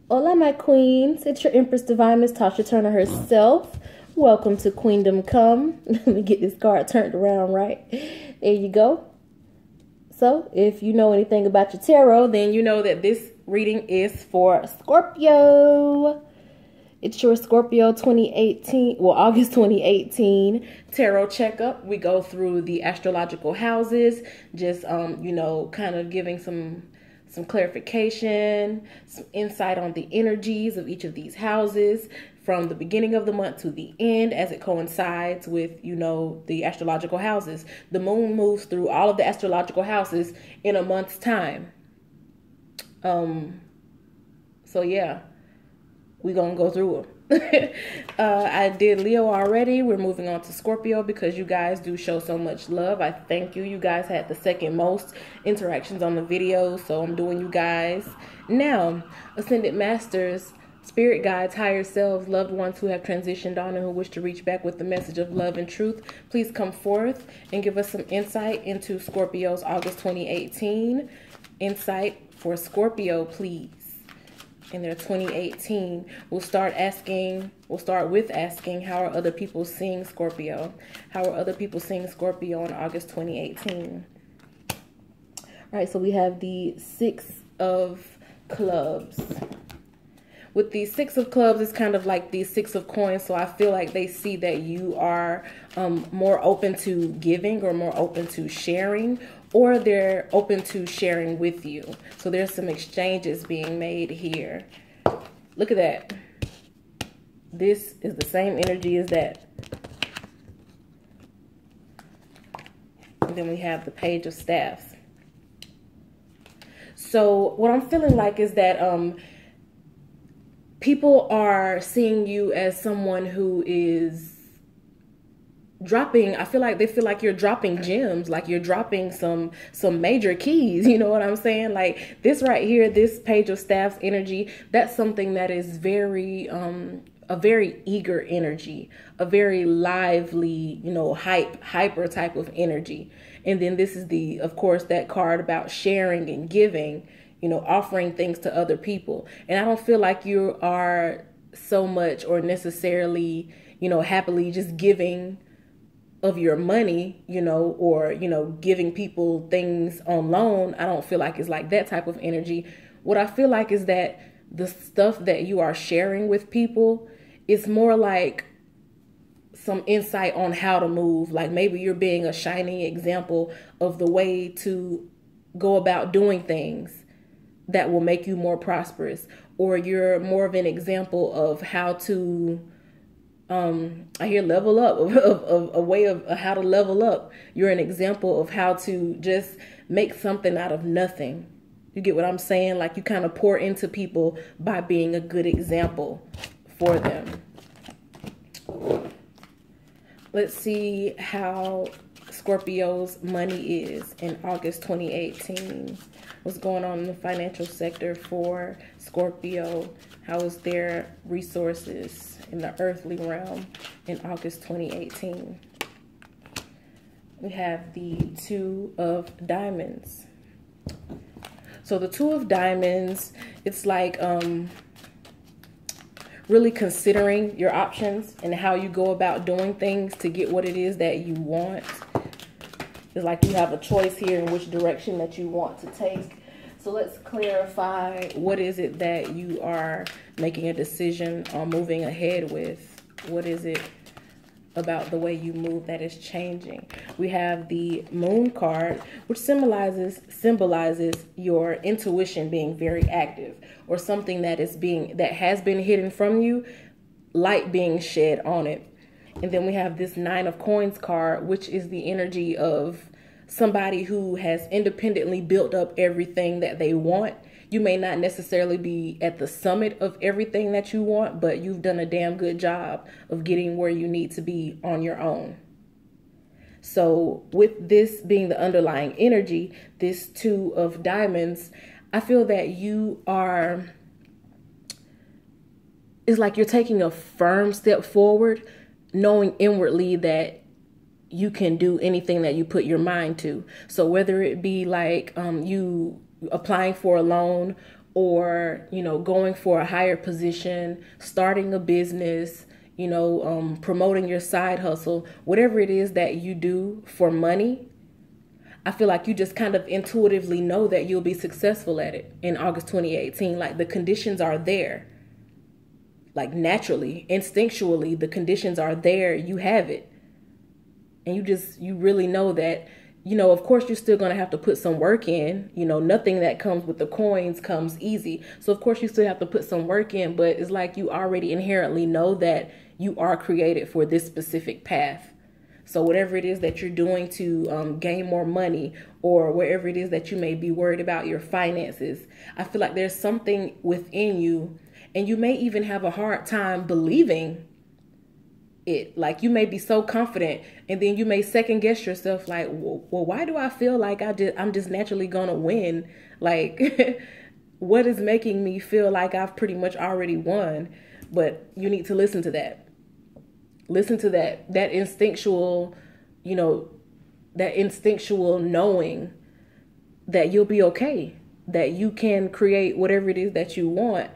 Hola, my queens. It's your Empress Divine, Miss Tasha Turner herself. Welcome to Queendom Come. Let me get this card turned around right. There you go. So, if you know anything about your tarot, then you know that this reading is for Scorpio. It's your Scorpio 2018, well, August 2018 tarot checkup. We go through the astrological houses, just, kind of giving some clarification, some insight on the energies of each of these houses from the beginning of the month to the end as it coincides with, the astrological houses. The moon moves through all of the astrological houses in a month's time. So yeah, we're going to go through them. I did Leo already. We're moving on to Scorpio because you guys do show so much love. I thank you. You guys had the second most interactions on the video, so I'm doing you guys. Now, Ascended Masters, Spirit Guides, Higher Selves, Loved Ones who have transitioned on and who wish to reach back with the message of love and truth, please come forth and give us some insight into Scorpio's August 2018. Insight for Scorpio, please. In their 2018, we'll start with asking, how are other people seeing Scorpio? How are other people seeing Scorpio in August 2018? All right, so we have the Six of Clubs. With the Six of Clubs, it's kind of like the Six of Coins, so I feel like they see that you are more open to giving or more open to sharing, or they're open to sharing with you. So there's some exchanges being made here. Look at that. This is the same energy as that. And then we have the Page of Staffs. So what I'm feeling like is that people are seeing you as someone who is dropping. I feel like they feel like you're dropping gems, like you're dropping some major keys. You know what I'm saying? Like this right here, this Page of Staffs energy, that's something that is very a very eager energy, a very lively, hyper type of energy. And then this is of course, that card about sharing and giving, offering things to other people. And I don't feel like you are so much or necessarily, happily just giving of your money, or, giving people things on loan. I don't feel like it's like that type of energy. What I feel like is that the stuff that you are sharing with people is more like some insight on how to move. Like maybe you're being a shining example of the way to go about doing things that will make you more prosperous, or you're more of an example of how to I hear level up, of a way of how to level up. You're an example of how to just make something out of nothing. You get what I'm saying? Like you kind of pour into people by being a good example for them. Let's see how Scorpio's money is in August 2018. What's going on in the financial sector for Scorpio? How is their resources in the earthly realm in August 2018? We have the Two of Diamonds. So the Two of Diamonds, it's like really considering your options and how you go about doing things to get what it is that you want. It's like you have a choice here in which direction that you want to take. So let's clarify, what is it that you are making a decision on moving ahead with? What is it about the way you move that is changing? We have the Moon card, which symbolizes your intuition being very active, or something that has been hidden from you, light being shed on it. And then we have this Nine of Coins card, which is the energy of somebody who has independently built up everything that they want. You may not necessarily be at the summit of everything that you want, but you've done a damn good job of getting where you need to be on your own. So with this being the underlying energy, this Two of Diamonds, I feel that it's like you're taking a firm step forward, knowing inwardly that you can do anything that you put your mind to. So whether it be like you applying for a loan, or, going for a higher position, starting a business, promoting your side hustle, whatever it is that you do for money, I feel like you just kind of intuitively know that you'll be successful at it in August 2018. Like the conditions are there. Like naturally, instinctually, the conditions are there. You have it. And you really know that, of course, you're still going to have to put some work in. Nothing that comes with the coins comes easy. So, of course, you still have to put some work in. But it's like you already inherently know that you are created for this specific path. So whatever it is that you're doing to gain more money, or wherever it is that you may be worried about your finances, I feel like there's something within you, and you may even have a hard time believing it. Like you may be so confident, and then you may second guess yourself like, well, why do I feel like I'm just naturally gonna win? Like what is making me feel like I've pretty much already won? But you need to listen to that. Listen to that instinctual, that instinctual knowing that you'll be okay, that you can create whatever it is that you want.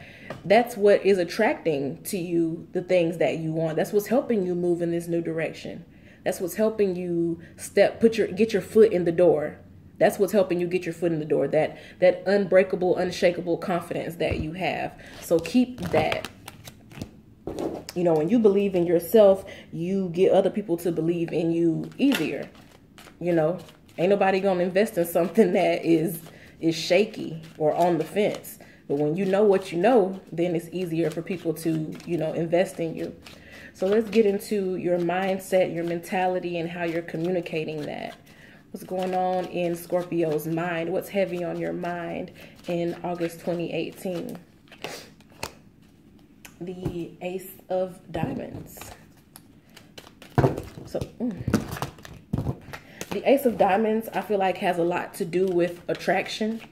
That's what is attracting to you the things that you want. That's what's helping you move in this new direction. That's what's helping you get your foot in the door. That's what's helping you get your foot in the door, that unbreakable, unshakable confidence that you have. So keep that. When you believe in yourself, you get other people to believe in you easier. Ain't nobody gonna invest in something that is shaky or on the fence. But when you know what you know, then it's easier for people to, invest in you. So let's get into your mindset, your mentality, and how you're communicating that. What's going on in Scorpio's mind? What's heavy on your mind in August 2018? The Ace of Diamonds. So the Ace of Diamonds, I feel like, has a lot to do with attraction.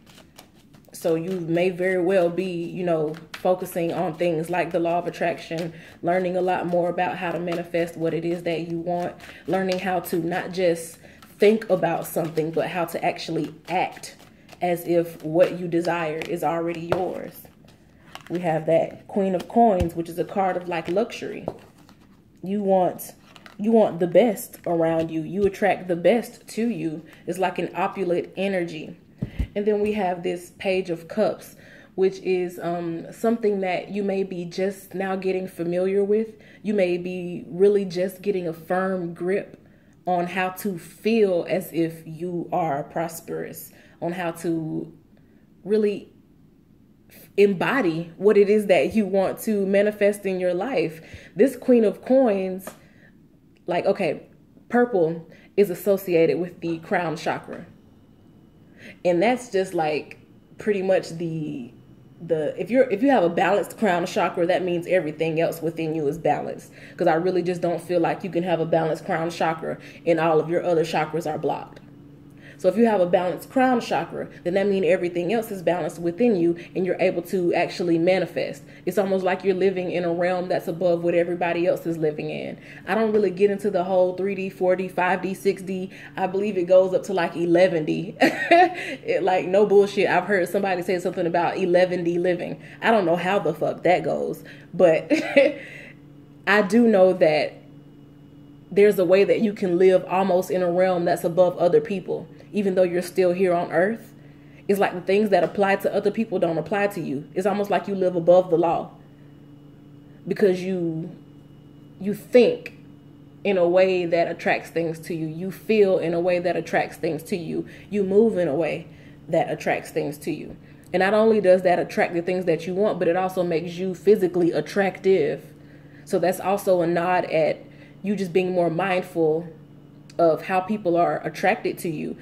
So you may very well be, focusing on things like the law of attraction, learning a lot more about how to manifest what it is that you want, learning how to not just think about something, but how to actually act as if what you desire is already yours. We have that Queen of Coins, which is a card of like luxury. You want the best around you. You attract the best to you. It's like an opulent energy. And then we have this Page of Cups, which is something that you may be just now getting familiar with. You may be really just getting a firm grip on how to feel as if you are prosperous, on how to really embody what it is that you want to manifest in your life. This Queen of Coins, like, okay, purple is associated with the crown chakra. And that's just like pretty much if you have a balanced crown chakra, that means everything else within you is balanced. Because I really just don't feel like you can have a balanced crown chakra and all of your other chakras are blocked. So if you have a balanced crown chakra, then that means everything else is balanced within you and you're able to actually manifest. It's almost like you're living in a realm that's above what everybody else is living in. I don't really get into the whole 3D, 4D, 5D, 6D. I believe it goes up to like 11D. Like, no bullshit. I've heard somebody say something about 11D living. I don't know how the fuck that goes, but I do know that there's a way that you can live almost in a realm that's above other people, even though you're still here on earth. It's like the things that apply to other people don't apply to you. It's almost like you live above the law because you think in a way that attracts things to you. You feel in a way that attracts things to you. You move in a way that attracts things to you. And not only does that attract the things that you want, but it also makes you physically attractive. So that's also a nod at you just being more mindful of how people are attracted to you.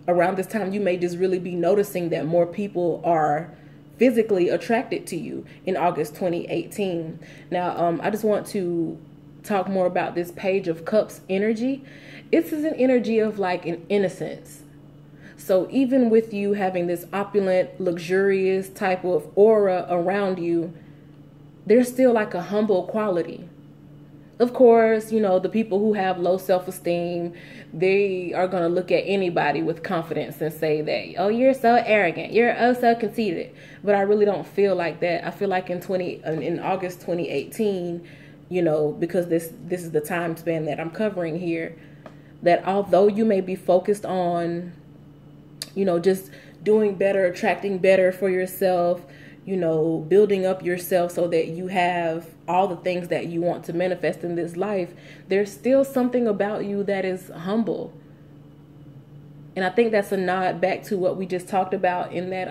Around this time, you may just really be noticing that more people are physically attracted to you in August 2018. Now, I just want to talk more about this Page of Cups energy. This is an energy of like an innocence. So even with you having this opulent, luxurious type of aura around you, there's still like a humble quality. of course, you know, the people who have low self-esteem, they are going to look at anybody with confidence and say that, oh, you're so arrogant, you're oh so conceited. But I really don't feel like that. I feel like in August 2018, you know, because this is the time span that I'm covering here, that although you may be focused on, you know, just doing better, attracting better for yourself, you know, building up yourself so that you have all the things that you want to manifest in this life, there's still something about you that is humble. And I think that's a nod back to what we just talked about in that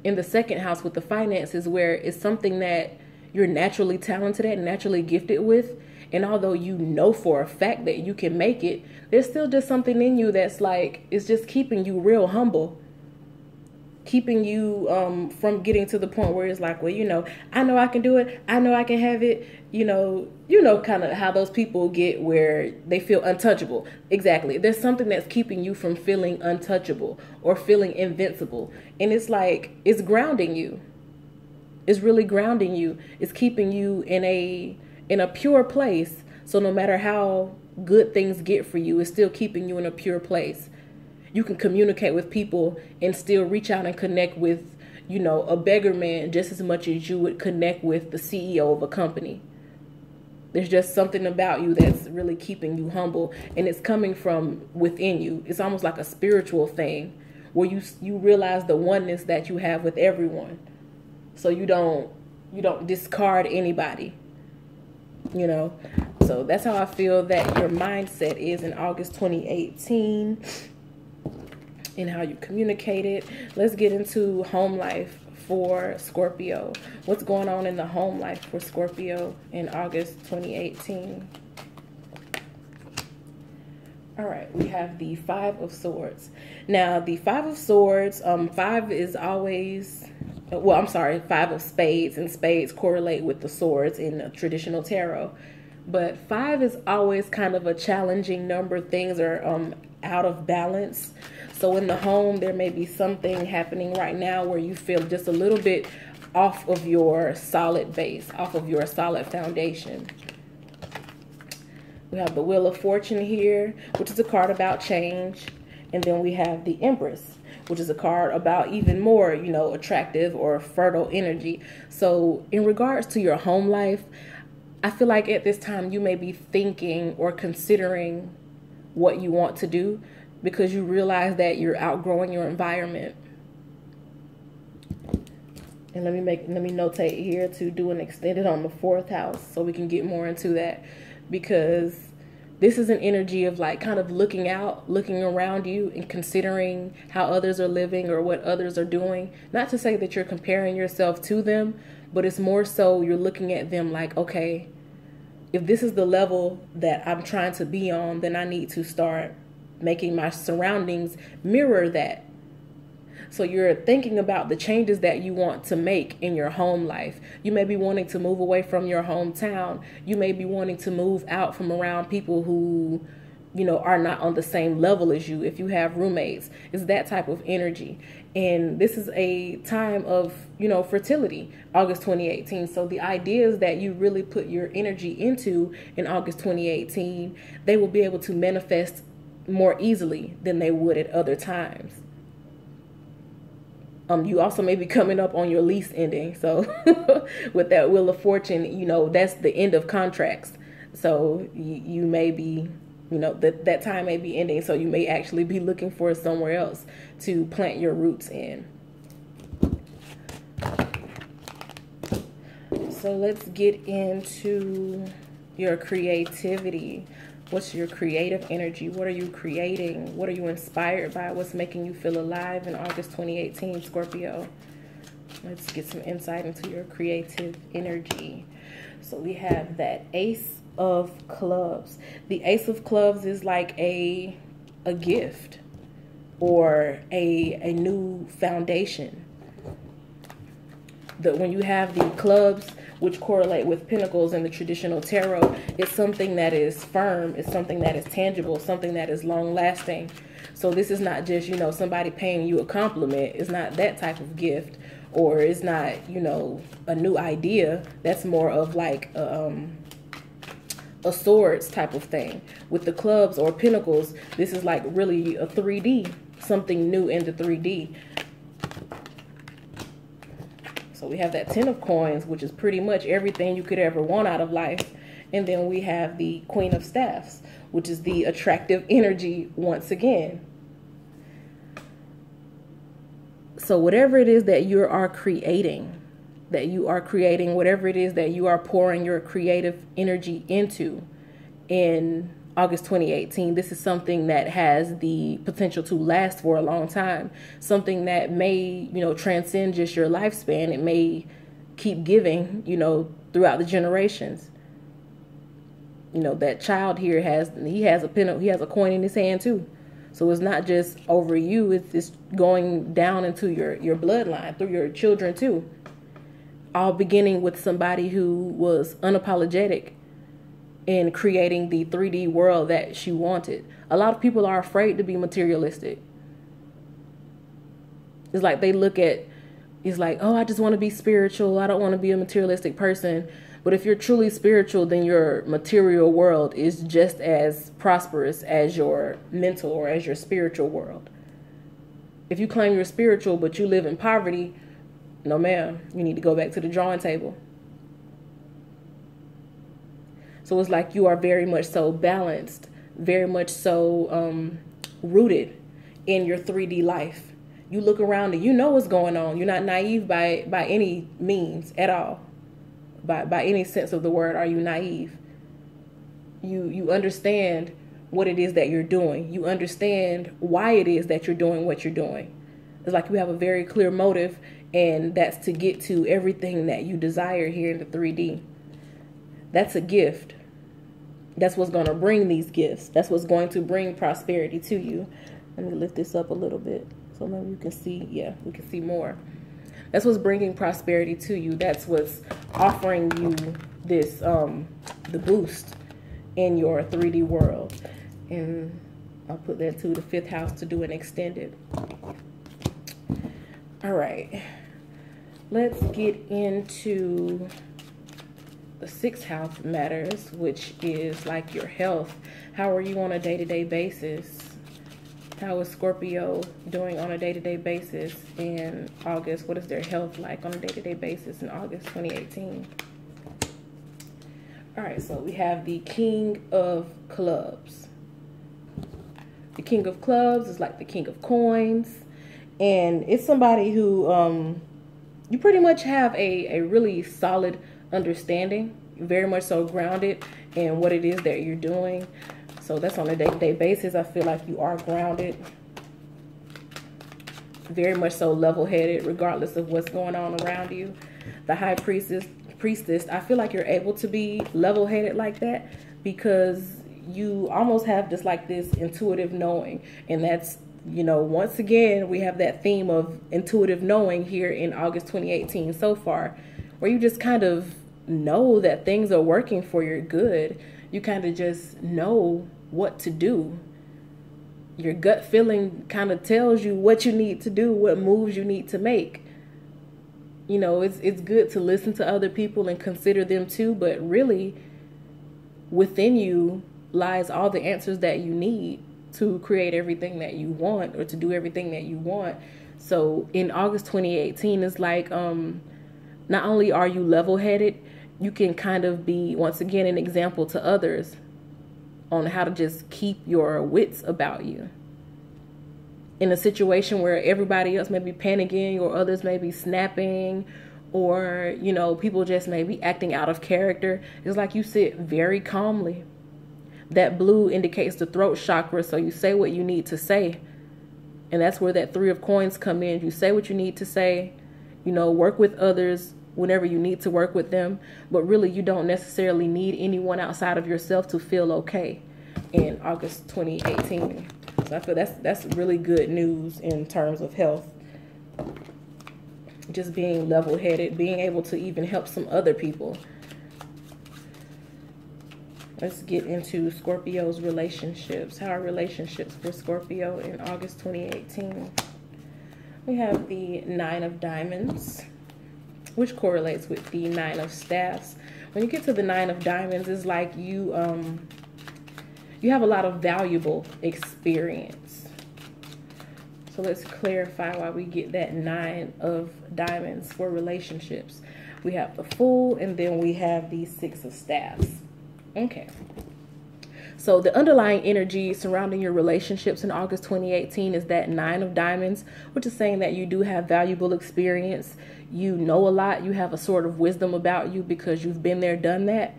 in the second house with the finances, where it's something that you're naturally talented at, naturally gifted with. And although you know for a fact that you can make it, there's still just something in you that's like, it's just keeping you real humble. Keeping you from getting to the point where it's like, well, you know I can do it. I know I can have it. You know, kind of how those people get where they feel untouchable. Exactly. There's something that's keeping you from feeling untouchable or feeling invincible. And it's like, it's grounding you. It's really grounding you. It's keeping you in a pure place. So no matter how good things get for you, it's still keeping you in a pure place. You can communicate with people and still reach out and connect with, you know, a beggar man just as much as you would connect with the CEO of a company. There's just something about you that's really keeping you humble, and it's coming from within you. It's almost like a spiritual thing where you realize the oneness that you have with everyone. So you don't discard anybody, you know. So that's how I feel that your mindset is in August 2018. And how you communicate it. Let's get into home life for Scorpio. What's going on in the home life for Scorpio in August 2018? All right, we have the Five of Swords. Now, the Five of Swords, five is always, well, I'm sorry, Five of Spades, and spades correlate with the swords in the traditional tarot. But five is always kind of a challenging number. Things are out of balance. So in the home, there may be something happening right now where you feel just a little bit off of your solid base, off of your solid foundation. We have the Wheel of Fortune here, which is a card about change. And then we have the Empress, which is a card about even more, you know, attractive or fertile energy. So in regards to your home life, I feel like at this time you may be thinking or considering what you want to do, because you realize that you're outgrowing your environment. And let me notate here to do an extended on the fourth house so we can get more into that, because this is an energy of like kind of looking out, looking around you and considering how others are living or what others are doing. Not to say that you're comparing yourself to them, but it's more so you're looking at them like, okay, if this is the level that I'm trying to be on, then I need to start making my surroundings mirror that. So you're thinking about the changes that you want to make in your home life. You may be wanting to move away from your hometown. You may be wanting to move out from around people who, you know, are not on the same level as you. If you have roommates, it's that type of energy. And this is a time of, you know, fertility, August 2018. So the ideas that you really put your energy into in August 2018, they will be able to manifest more easily than they would at other times. You also may be coming up on your lease ending. So with that Wheel of Fortune, you know, that's the end of contracts. So you may be, you know, that time may be ending. So you may actually be looking for somewhere else to plant your roots in. So let's get into your creativity. What's your creative energy? What are you creating? What are you inspired by? What's making you feel alive in August 2018, Scorpio? Let's get some insight into your creative energy. So we have that Ace of Clubs. The Ace of Clubs is like a gift or a new foundation. When you have the clubs, which correlate with pentacles in the traditional tarot, it's something that is firm, it's something that is tangible, something that is long lasting. So this is not just, you know, somebody paying you a compliment. It's not that type of gift, or it's not, you know, a new idea. That's more of like a swords type of thing. With the clubs or pentacles, this is like really a 3D, something new into 3D. So we have that 10 of coins, which is pretty much everything you could ever want out of life. And then we have the Queen of Staffs, which is the attractive energy once again. So whatever it is that you are creating, whatever it is that you are pouring your creative energy into in August 2018, this is something that has the potential to last for a long time. Something that may, transcend just your lifespan. It may keep giving, throughout the generations. That child here has a coin in his hand too. So it's not just over you, it's going down into your bloodline, through your children too. All beginning with somebody who was unapologetic in creating the 3D world that she wanted. A lot of people are afraid to be materialistic. It's like they look at, it's like, oh, I just want to be spiritual. I don't want to be a materialistic person. But if you're truly spiritual, then your material world is just as prosperous as your mental or as your spiritual world. If you claim you're spiritual, but you live in poverty, no ma'am, you need to go back to the drawing table. So it's like you are very much so balanced, very much so rooted in your 3D life. You look around and you know what's going on. You're not naive by any means at all. By any sense of the word, are you naive? You understand what it is that you're doing. You understand why it is that you're doing what you're doing. It's like you have a very clear motive, and that's to get to everything that you desire here in the 3D. That's a gift. That's what's going to bring these gifts. That's what's going to bring prosperity to you. Let me lift this up a little bit so maybe you can see. Yeah, we can see more. That's what's bringing prosperity to you. That's what's offering you this, the boost in your 3D world. And I'll put that to the 5th house to do an extended. All right. Let's get into the 6th house matters, which is like your health. How are you on a day-to-day basis? How is Scorpio doing on a day-to-day basis in August? What is their health like on a day-to-day basis in August 2018? All right, so we have the King of Clubs. The King of Clubs is like the King of Coins. And it's somebody who you pretty much have a really solid understanding, very much so grounded in what it is that you're doing. So that's on a day-to-day basis. I feel like you are grounded, very much so level-headed, regardless of what's going on around you. The High Priestess, I feel like you're able to be level-headed like that because you almost have just like this intuitive knowing. And that's, once again, we have that theme of intuitive knowing here in August 2018 so far, where you just kind of know that things are working for your good. You kind of just know what to do. Your gut feeling kind of tells you what you need to do, what moves you need to make. It's good to listen to other people and consider them too, but really within you lies all the answers that you need to create everything that you want or to do everything that you want. So in August 2018, it's like not only are you level-headed, you can kind of be, once again, an example to others on how to just keep your wits about you. In a situation where everybody else may be panicking or others may be snapping or, people just may be acting out of character, it's like you sit very calmly. That blue indicates the throat chakra, so you say what you need to say. And that's where that 3 of coins come in. You say what you need to say, work with others whenever you need to work with them, but really you don't necessarily need anyone outside of yourself to feel okay in August 2018. So I feel that's really good news in terms of health. Just being level-headed, being able to even help some other people. Let's get into Scorpio's relationships. How are relationships for Scorpio in August 2018? We have the 9 of Diamonds, which correlates with the 9 of Staffs, When you get to the Nine of Diamonds, it's like you have a lot of valuable experience. So let's clarify why we get that Nine of Diamonds for relationships. We have the Fool, and then we have the Six of Staffs. Okay. So the underlying energy surrounding your relationships in August 2018 is that Nine of Diamonds, which is saying that you do have valuable experience. You know a lot. You have a sort of wisdom about you because you've been there, done that.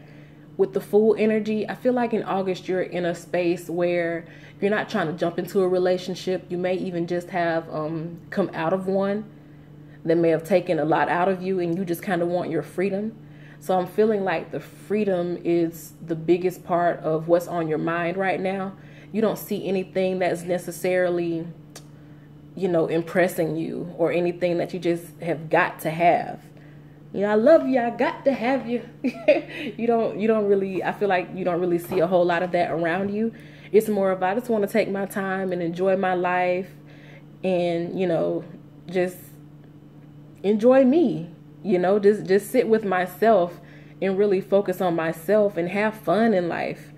With the Fool energy, I feel like in August you're in a space where you're not trying to jump into a relationship. You may even just have come out of one that may have taken a lot out of you, and you just kind of want your freedom. So I'm feeling like the freedom is the biggest part of what's on your mind right now. You don't see anything that's necessarily, you know, impressing you, or anything that you just have got to have. You know, I love you, I got to have you. You don't really, I feel like you don't really see a whole lot of that around you. It's more of, I just want to take my time and enjoy my life and, you know, just enjoy me. You know, just sit with myself and really focus on myself and have fun in life.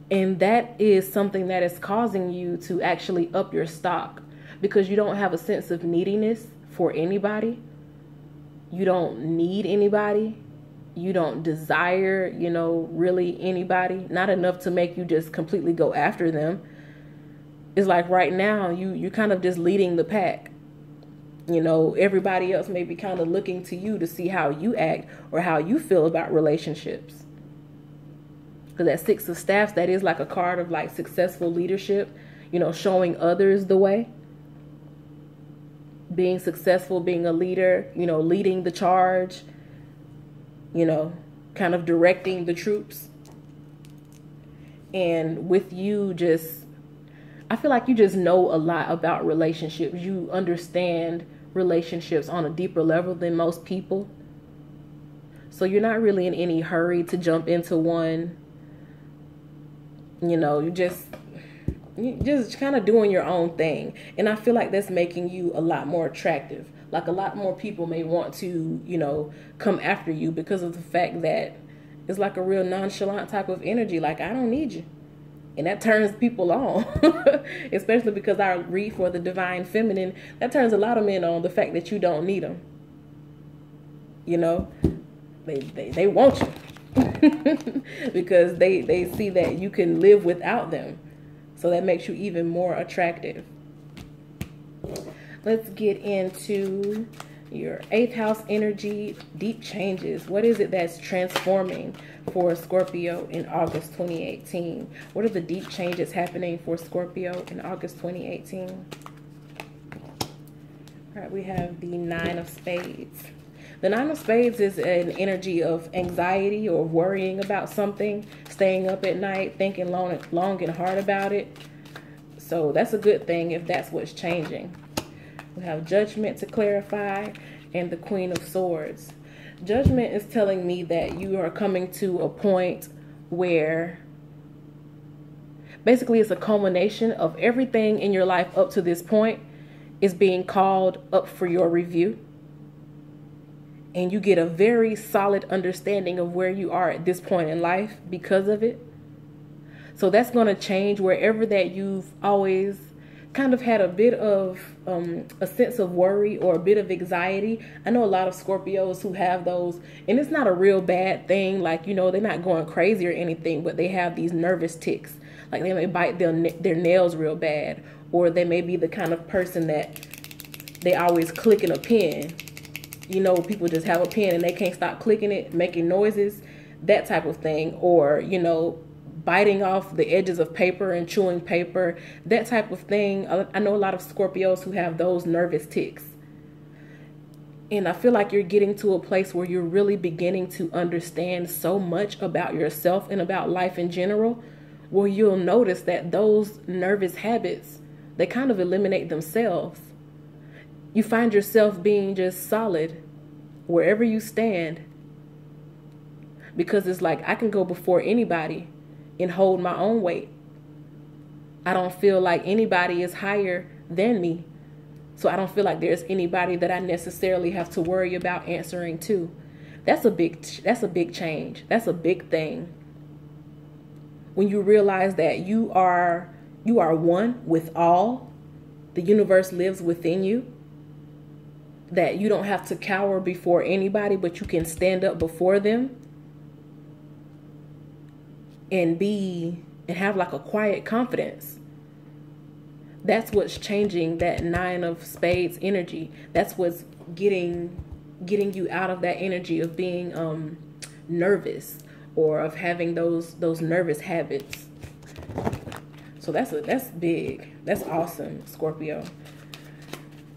And that is something that is causing you to actually up your stock, because you don't have a sense of neediness for anybody. You don't need anybody. You don't desire, you know, really anybody. Not enough to make you just completely go after them. It's like right now you're kind of just leading the pack. You know, everybody else may be kind of looking to you to see how you act or how you feel about relationships. Because that Six of Staffs, that is like a card of like successful leadership, you know, showing others the way. Being successful, being a leader, you know, leading the charge, you know, kind of directing the troops. And with you just, I feel like you just know a lot about relationships. You understand relationships on a deeper level than most people. So you're not really in any hurry to jump into one. You know, you're just kind of doing your own thing. And I feel like that's making you a lot more attractive. Like a lot more people may want to, you know, come after you because of the fact that it's like a real nonchalant type of energy. Like, I don't need you. And that turns people on, especially because I read for the Divine Feminine. That turns a lot of men on, the fact that you don't need them. You know, they want you because they see that you can live without them. So that makes you even more attractive. Let's get into your 8th house energy, deep changes. What is it that's transforming for Scorpio in August 2018? What are the deep changes happening for Scorpio in August 2018? All right, we have the Nine of Spades. The Nine of Spades is an energy of anxiety or worrying about something, staying up at night, thinking long and hard about it. So that's a good thing if that's what's changing. We have Judgment to clarify, and the Queen of Swords. Judgment is telling me that you are coming to a point where basically it's a culmination of everything in your life up to this point is being called up for your review. And you get a very solid understanding of where you are at this point in life because of it. So that's going to change wherever that you've always kind of had a bit of a sense of worry or a bit of anxiety. I know a lot of Scorpios who have those, and it's not a real bad thing. Like, you know, they're not going crazy or anything, but they have these nervous tics. Like they may bite their nails real bad, or they may be the kind of person that they always clicking a pen. You know, people just have a pen and they can't stop clicking it, making noises, that type of thing. Or, you know, biting off the edges of paper and chewing paper, that type of thing. I know a lot of Scorpios who have those nervous tics. And I feel like you're getting to a place where you're really beginning to understand so much about yourself and about life in general, where you'll notice that those nervous habits, they kind of eliminate themselves. You find yourself being just solid wherever you stand, because it's like, I can go before anybody and hold my own weight. I don't feel like anybody is higher than me. So I don't feel like there's anybody that I necessarily have to worry about answering to. That's a big change. That's a big thing. When you realize that you are one with all, the universe lives within you, that you don't have to cower before anybody, but you can stand up before them and have like a quiet confidence. That's what's changing that 9 of Spades energy. That's what's getting you out of that energy of being nervous, or of having those nervous habits. So that's big. That's awesome, Scorpio.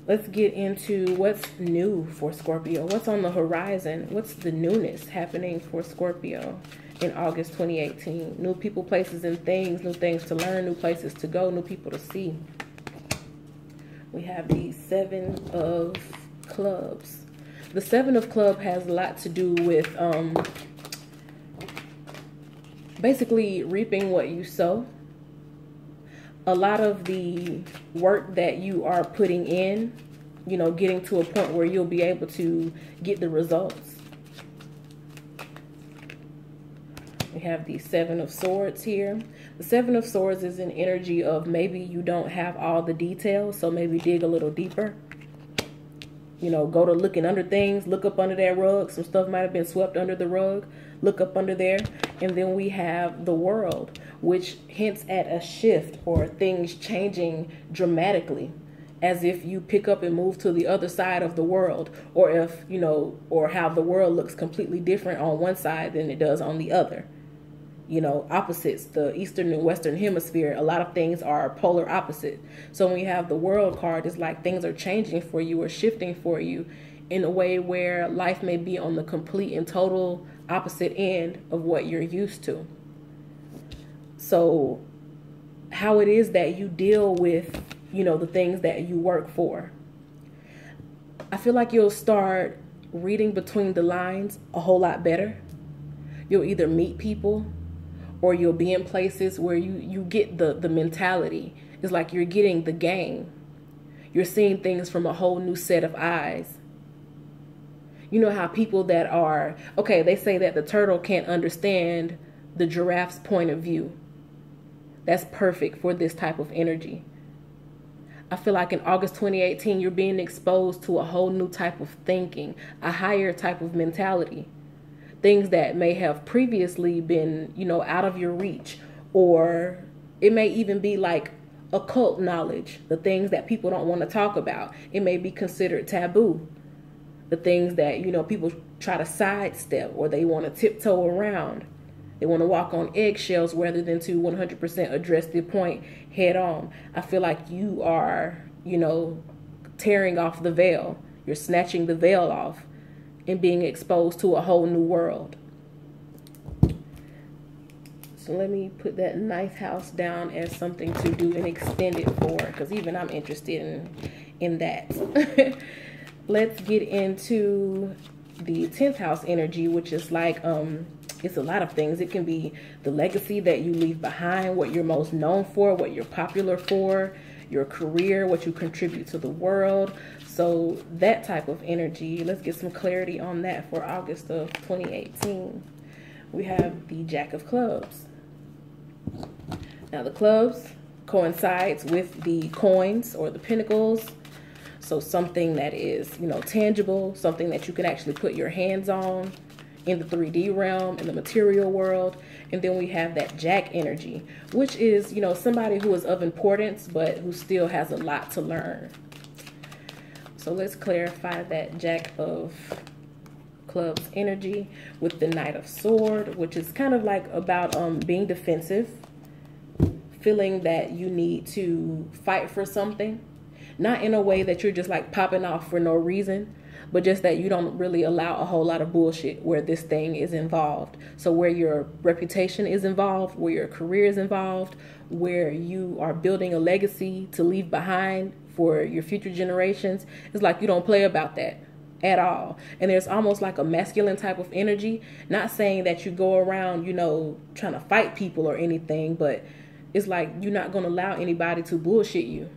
Let's get into what's new for Scorpio. What's on the horizon? What's the newness happening for Scorpio in August 2018? New people, places, and things. New things to learn, new places to go, new people to see. We have the 7 of Clubs. The 7 of Clubs has a lot to do with basically reaping what you sow. A lot of the work that you are putting in, you know, getting to a point where you'll be able to get the results. We have the 7 of Swords here. The 7 of Swords is an energy of maybe you don't have all the details, so maybe dig a little deeper. You know, go to looking under things, look up under that rug. Some stuff might have been swept under the rug. Look up under there. And then we have the World, which hints at a shift or things changing dramatically, as if you pick up and move to the other side of the world, or if, you know, or how the world looks completely different on one side than it does on the other. You know, opposites, the Eastern and Western hemisphere, a lot of things are polar opposite. So when we have the World card, it's like things are changing for you or shifting for you in a way where life may be on the complete and total opposite end of what you're used to. So how it is that you deal with, you know, the things that you work for. I feel like you'll start reading between the lines a whole lot better. You'll either meet people, or you'll be in places where you get the mentality. It's like you're getting the game. You're seeing things from a whole new set of eyes. You know how people that are, okay, they say that the turtle can't understand the giraffe's point of view. That's perfect for this type of energy. I feel like in August 2018, you're being exposed to a whole new type of thinking, a higher type of mentality. Things that may have previously been, you know, out of your reach, or it may even be like occult knowledge, the things that people don't want to talk about. It may be considered taboo. The things that, you know, people try to sidestep, or they want to tiptoe around. They want to walk on eggshells rather than to 100% address the point head on. I feel like you are, you know, tearing off the veil. You're snatching the veil off and being exposed to a whole new world. So let me put that 9th house down as something to do and extend it for, because even I'm interested in that. Let's get into the 10th house energy, which is like, it's a lot of things. It can be the legacy that you leave behind, what you're most known for, what you're popular for, your career, what you contribute to the world. So that type of energy, let's get some clarity on that for August of 2018. We have the Jack of Clubs. Now the clubs coincides with the coins or the pentacles. So something that is, you know, tangible, something that you can actually put your hands on in the 3D realm, in the material world. And then we have that Jack energy, which is, you know, somebody who is of importance, but who still has a lot to learn. So let's clarify that Jack of Clubs energy with the Knight of Swords, which is kind of like about being defensive, feeling that you need to fight for something, not in a way that you're just like popping off for no reason, but just that you don't really allow a whole lot of bullshit where this thing is involved. So where your reputation is involved, where your career is involved, where you are building a legacy to leave behind for your future generations, it's like you don't play about that at all. And there's almost like a masculine type of energy, not saying that you go around, you know, trying to fight people or anything, but it's like you're not going to allow anybody to bullshit you.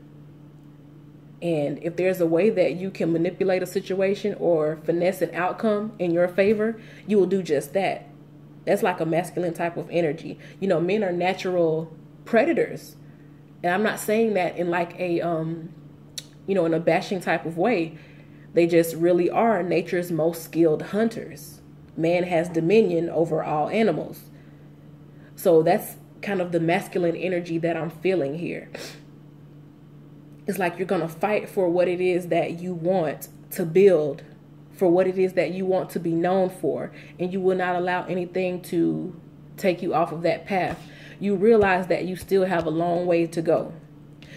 And if there's a way that you can manipulate a situation or finesse an outcome in your favor, you will do just that. That's like a masculine type of energy. You know, men are natural predators. And I'm not saying that in like a, in a bashing type of way. They just really are nature's most skilled hunters. Man has dominion over all animals. So that's kind of the masculine energy that I'm feeling here. It's like you're going to fight for what it is that you want to build, for what it is that you want to be known for, and you will not allow anything to take you off of that path. You realize that you still have a long way to go.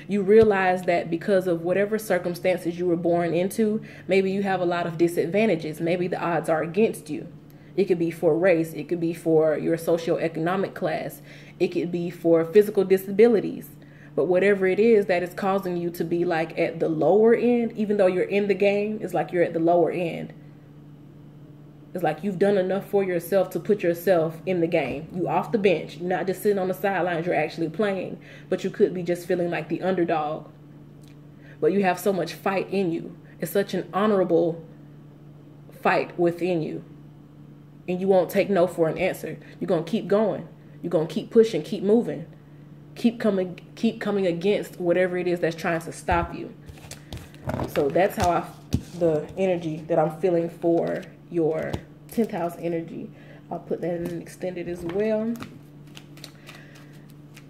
You realize that because of whatever circumstances you were born into, maybe you have a lot of disadvantages. Maybe the odds are against you. It could be for race. It could be for your socioeconomic class. It could be for physical disabilities. But whatever it is that is causing you to be like at the lower end, even though you're in the game, it's like you're at the lower end. It's like you've done enough for yourself to put yourself in the game. You off the bench. You're not just sitting on the sidelines. You're actually playing. But you could be just feeling like the underdog. But you have so much fight in you. It's such an honorable fight within you. And you won't take no for an answer. You're going to keep going. You're going to keep pushing, keep moving. Keep coming against whatever it is that's trying to stop you. So that's how the energy that I'm feeling for your 10th house energy. I'll put that in extended as well.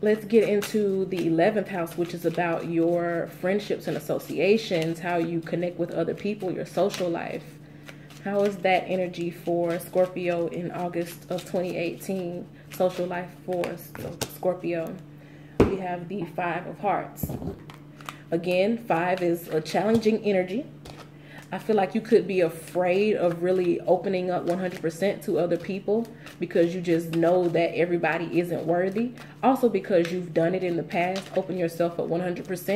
Let's get into the 11th house, which is about your friendships and associations, how you connect with other people, your social life. How is that energy for Scorpio in August of 2018? Social life for Scorpio. We have the 5 of Hearts. Again, 5 is a challenging energy. I feel like you could be afraid of really opening up 100% to other people because you just know that everybody isn't worthy. Also because you've done it in the past, open yourself up 100%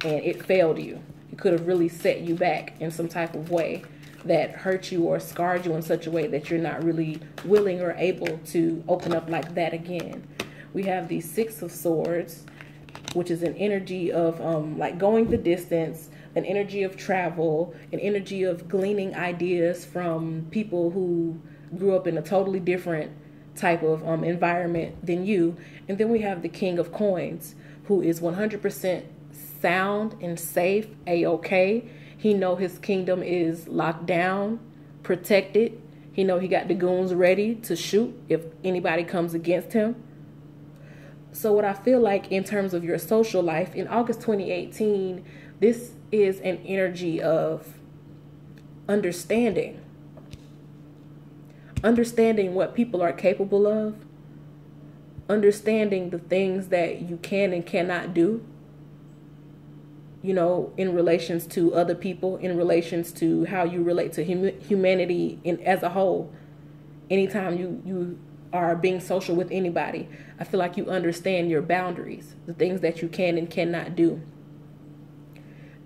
and it failed you. It could have really set you back in some type of way that hurt you or scarred you in such a way that you're not really willing or able to open up like that again. We have the 6 of Swords, which is an energy of like going the distance, an energy of travel, an energy of gleaning ideas from people who grew up in a totally different type of environment than you. And then we have the King of Coins, who is 100% sound and safe, a-okay. He know his kingdom is locked down, protected. He know he got the goons ready to shoot if anybody comes against him. So what I feel like in terms of your social life, in August 2018, this is an energy of understanding. Understanding what people are capable of. Understanding the things that you can and cannot do. You know, in relations to other people, in relations to how you relate to humanity as a whole. Anytime you are being social with anybody, I feel like you understand your boundaries, the things that you can and cannot do.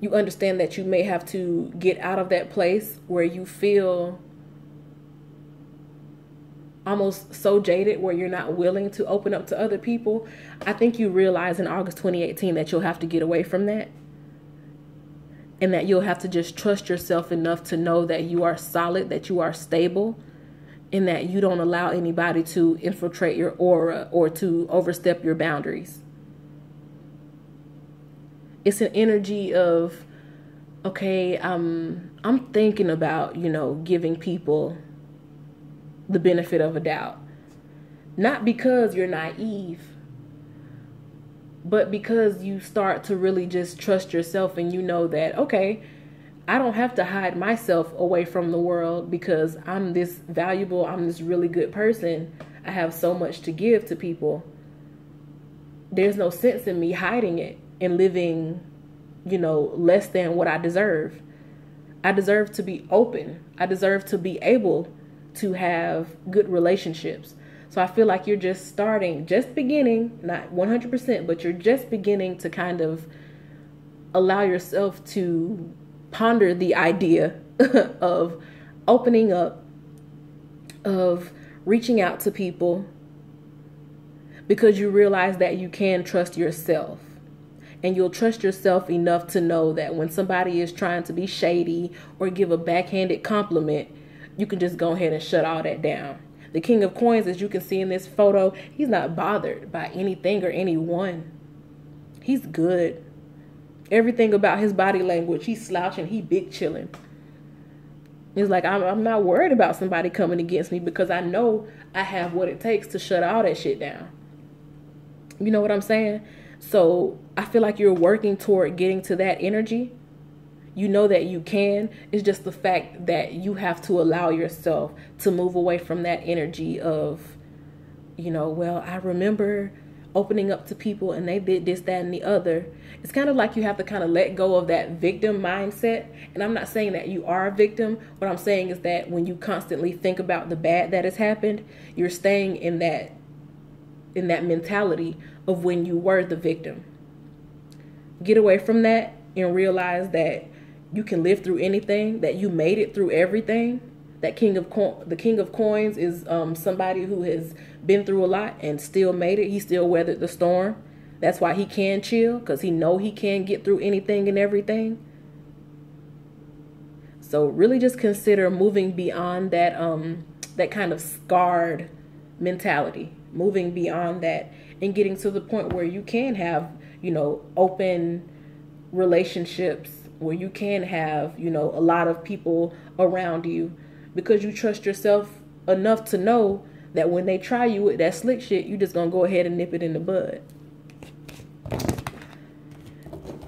You understand that you may have to get out of that place where you feel almost so jaded where you're not willing to open up to other people. I think you realize in August 2018 that you'll have to get away from that. And that you'll have to just trust yourself enough to know that you are solid, that you are stable, and that you don't allow anybody to infiltrate your aura or to overstep your boundaries. It's an energy of, okay, I'm thinking about, giving people the benefit of a doubt. Not because you're naive, but because you start to really just trust yourself and you know that, okay, I don't have to hide myself away from the world because I'm this valuable, I'm this really good person. I have so much to give to people. There's no sense in me hiding it and living, less than what I deserve. I deserve to be open. I deserve to be able to have good relationships. So I feel like you're just beginning, not 100%, but you're just beginning to kind of allow yourself to ponder the idea of opening up, of reaching out to people, because you realize that you can trust yourself. And you'll trust yourself enough to know that when somebody is trying to be shady or give a backhanded compliment, you can just go ahead and shut all that down. The King of Coins, as you can see in this photo, he's not bothered by anything or anyone. He's good. Everything about his body language, he's slouching, he big chilling. It's like, I'm not worried about somebody coming against me because I know I have what it takes to shut all that shit down. You know what I'm saying? So I feel like you're working toward getting to that energy. You know that you can. It's just the fact that you have to allow yourself to move away from that energy of, you know, well, I remember opening up to people and they did this, that, and the other. It's kind of like you have to kind of let go of that victim mindset. And I'm not saying that you are a victim. What I'm saying is that when you constantly think about the bad that has happened, you're staying in that mentality of when you were the victim. Get away from that and realize that you can live through anything, that you made it through everything. That the King of Coins is somebody who has been through a lot and still made it. He still weathered the storm. That's why he can chill, because he know he can get through anything and everything. So really just consider moving beyond that that kind of scarred mentality, moving beyond that and getting to the point where you can have, you know, open relationships, where you can have, you know, a lot of people around you, because you trust yourself enough to know that when they try you with that slick shit, you just gonna go ahead and nip it in the bud.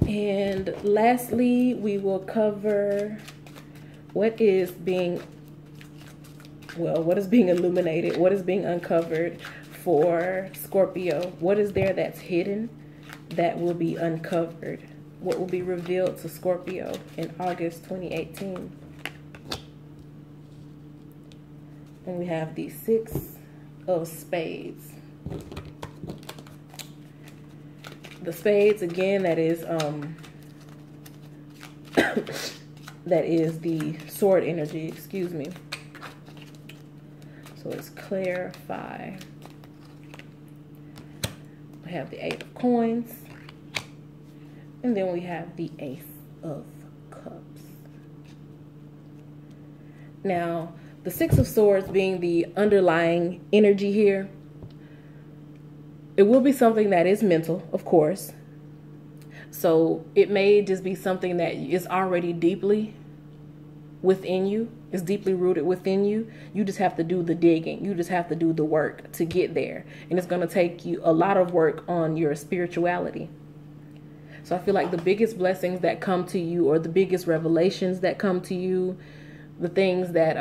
And lastly, we will cover what is being illuminated, what is being uncovered for Scorpio. What is there that's hidden that will be uncovered? What will be revealed to Scorpio in August 2018? And we have the 6 of Spades. The Spades, again, that is that is the sword energy, excuse me. So it's clarify. We have the 8 of Coins. And then we have the Ace of Cups. Now, the 6 of Swords being the underlying energy here, it will be something that is mental, of course. So it may just be something that is already deeply within you. It's deeply rooted within you. You just have to do the digging. You just have to do the work to get there. And it's going to take you a lot of work on your spirituality. So I feel like the biggest blessings that come to you, or the biggest revelations that come to you, the things that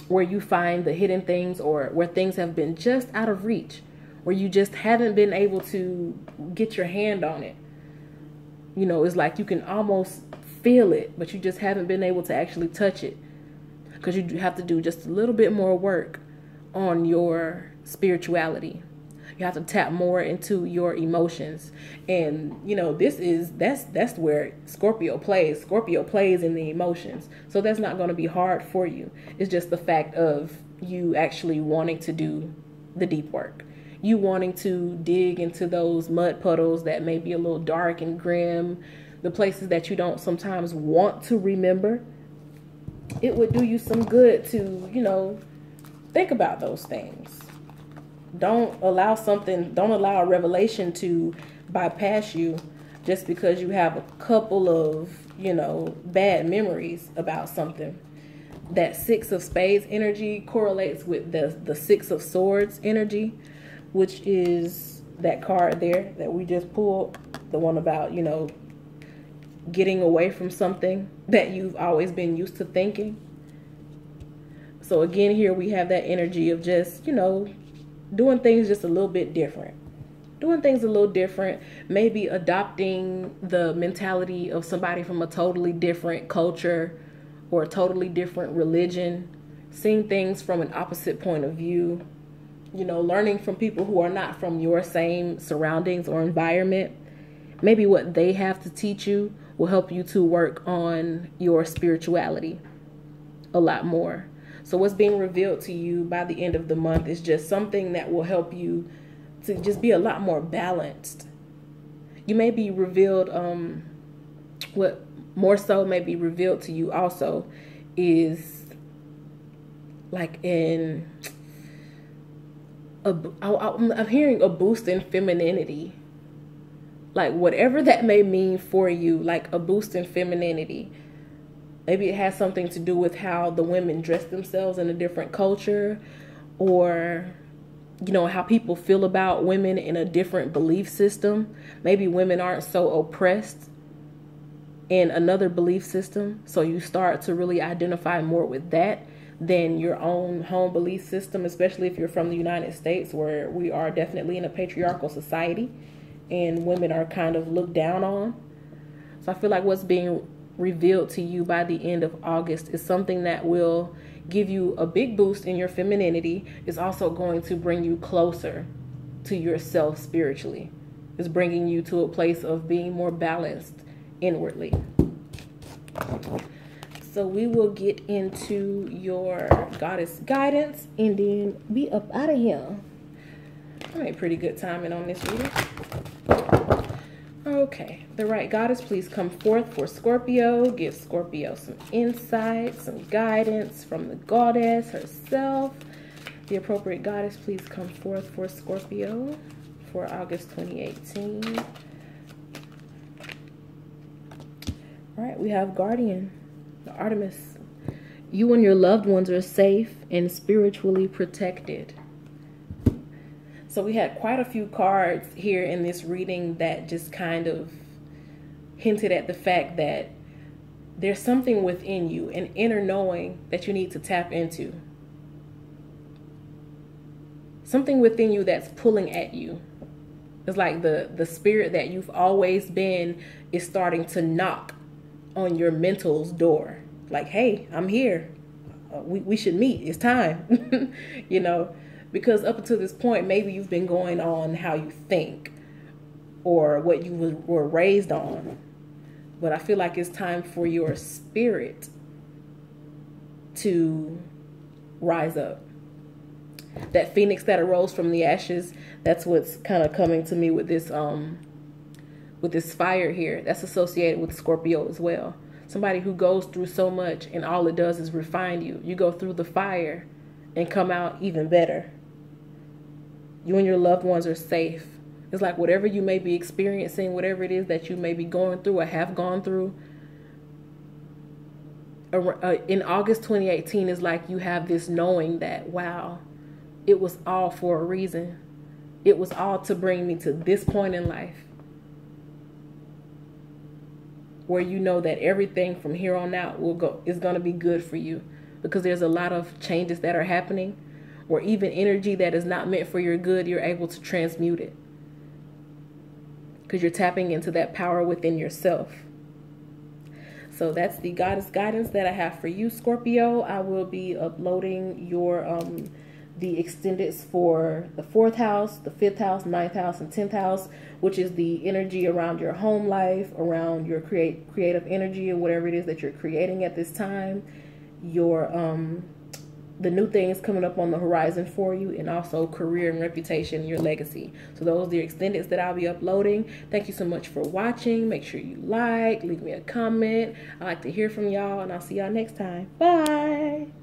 where you find the hidden things, or where things have been just out of reach, where you just haven't been able to get your hand on it. You know, it's like you can almost feel it, but you just haven't been able to actually touch it, because you have to do just a little bit more work on your spirituality. You have to tap more into your emotions. And, you know, that's where Scorpio plays. Scorpio plays in the emotions. So that's not going to be hard for you. It's just the fact of you actually wanting to do the deep work. You wanting to dig into those mud puddles that may be a little dark and grim, the places that you don't sometimes want to remember. It would do you some good to, you know, think about those things. Don't allow a revelation to bypass you just because you have a couple of, you know, bad memories about something. That 6 of Spades energy correlates with the 6 of Swords energy, which is that card there that we just pulled, the one about, you know, getting away from something that you've always been used to thinking. So again, here we have that energy of just, you know, doing things just a little bit different. Doing things a little different, maybe adopting the mentality of somebody from a totally different culture or a totally different religion, seeing things from an opposite point of view, you know, learning from people who are not from your same surroundings or environment. Maybe what they have to teach you will help you to work on your spirituality a lot more. So what's being revealed to you by the end of the month is just something that will help you to just be a lot more balanced. You may be revealed, what more so may be revealed to you also is like I'm hearing a boost in femininity. Like whatever that may mean for you, like a boost in femininity. Maybe it has something to do with how the women dress themselves in a different culture, or how people feel about women in a different belief system. Maybe women aren't so oppressed in another belief system, so you start to really identify more with that than your own home belief system, especially if you're from the United States, where we are definitely in a patriarchal society and women are kind of looked down on. So I feel like what's being revealed to you by the end of August is something that will give you a big boost in your femininity. Is also going to bring you closer to yourself spiritually. It's bringing you to a place of being more balanced inwardly. So we will get into your goddess guidance and then be up out of here. I made pretty good timing on this reading. Okay, the right goddess, please come forth for Scorpio. Give Scorpio some insight, some guidance from the goddess herself. The appropriate goddess, please come forth for Scorpio for August 2018. All right, we have Guardian, the Artemis. You and your loved ones are safe and spiritually protected. So we had quite a few cards here in this reading that just kind of hinted at the fact that there's something within you, an inner knowing that you need to tap into. Something within you that's pulling at you. It's like the spirit that you've always been is starting to knock on your mental's door. Like, hey, I'm here. We should meet. It's time. Because up until this point, maybe you've been going on how you think or what you were raised on. But I feel like it's time for your spirit to rise up. That phoenix that arose from the ashes, that's what's kind of coming to me with this fire here. That's associated with Scorpio as well. Somebody who goes through so much and all it does is refine you. You go through the fire and come out even better. You and your loved ones are safe. It's like whatever you may be experiencing, whatever it is that you may be going through or have gone through, in August 2018 is like you have this knowing that, wow, it was all for a reason. It was all to bring me to this point in life where you know that everything from here on out is going to be good for you, because there's a lot of changes that are happening, or even energy that is not meant for your good, you're able to transmute it because you're tapping into that power within yourself. So that's the goddess guidance that I have for you, Scorpio. I will be uploading your the extendeds for the 4th house, the 5th house, 9th house, and 10th house, which is the energy around your home life, around your creative energy, or whatever it is that you're creating at this time. Your the new things coming up on the horizon for you, and also career and reputation, your legacy. So those are the extendeds that I'll be uploading. Thank you so much for watching. Make sure you leave me a comment. I like to hear from y'all, and I'll see y'all next time. Bye.